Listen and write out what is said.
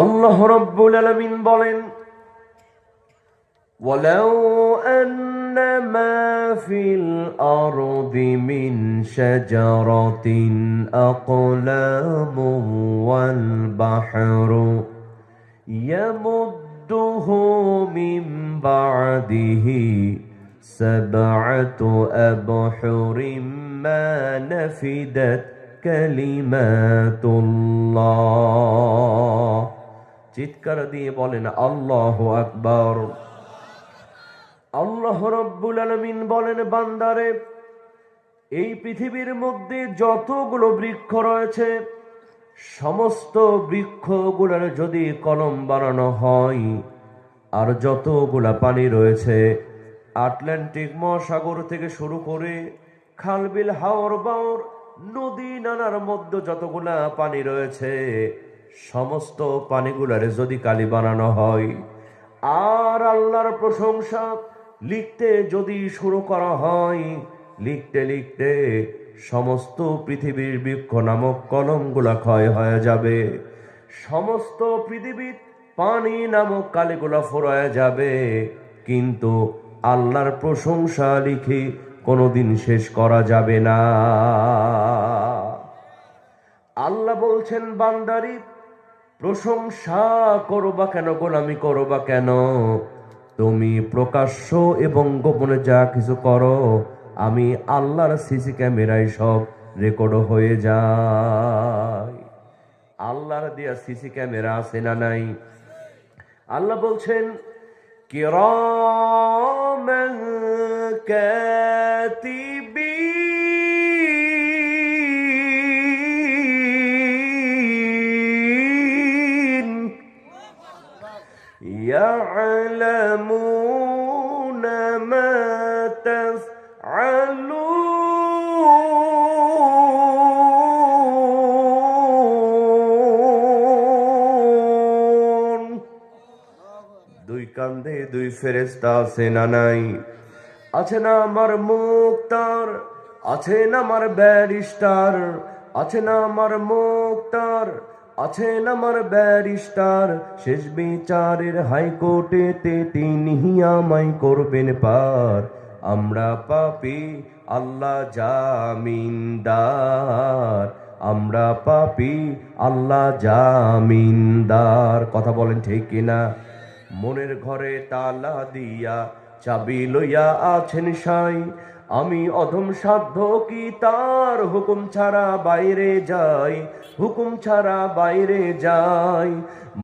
আল্লাহ রাব্বুল আলামিন বলেন, ওয়ালাউ আন্না মা ফিল আরদি মিন শাজারাতিন আকলামুন ওয়াল বাহরু ইয়ামুদ্দুহু মিন বা'দিহি সাব'আতু আবহুরিম মা নাফিদাত কালিমাতুল্লাহ। চিৎকার দিয়ে বলেন আল্লাহু আকবার। আল্লাহ রাব্বুল আলামিন বলেন, বান্দারে, এই পৃথিবীর মধ্যে যতগুলো বৃক্ষ রয়েছে সমস্ত বৃক্ষগুলোর যদি কলম বানানো হয়, আর যতগুলা পানি রয়েছে আটলান্টিক মহাসাগর থেকে শুরু করে খালবিল হাওর বাওর নদী নালার মধ্যে যতগুলা পানি রয়েছে সমস্ত পানিগুলারে যদি কালি বানানো হয়, আর আল্লাহর প্রশংসা লিখতে যদি শুরু করা হয়, লিখতে লিখতে সমস্ত পৃথিবীর বৃক্ষ নামক কলমগুলা ক্ষয় হয়ে যাবে, সমস্ত পৃথিবীর পানি নামক কালিগুলা ফুরায় যাবে, কিন্তু আল্লাহর প্রশংসা লিখে কোনোদিন শেষ করা যাবে না। আল্লাহ বলছেন, বান্দারি, প্রশংসা করবা কেন, গোলামি করবা কেন? তুমি প্রকাশ্য এবং গোপনে যা কিছু করো আমি আল্লাহর সিসি ক্যামেরায় সব রেকর্ড হয়ে যায়। আল্লাহর দেয়া সিসি ক্যামেরা আছে না নাই? আল্লাহ বলছেন, কিরামান কাতিবিন ইয়ালামুনা মা তাফআলুন। দুই কান্ধে দুই ফেরেশতা আছে না নাই? আছে না আমার মুক্তার, আছে না আমার ব্যারিস্টার, আছে না আমার মুক্তার, আছে না আমার ব্যারিস্টার, শেষ বিচারের হাইকোর্টেতে তিনি আমায় করবেন পার। আমরা পাপী, আল্লাহ জামিনদার, আমরা পাপী, আল্লাহ জামিনদার। কথা বলেন ঠিক কিনা? মনের ঘরে তালা দিয়া চাবি লইয়া আছেন সাই, আমি অধম সাধ্য কি তার হুকুম ছাড়া বাইরে যাই, হুকুম ছাড়া বাইরে যাই।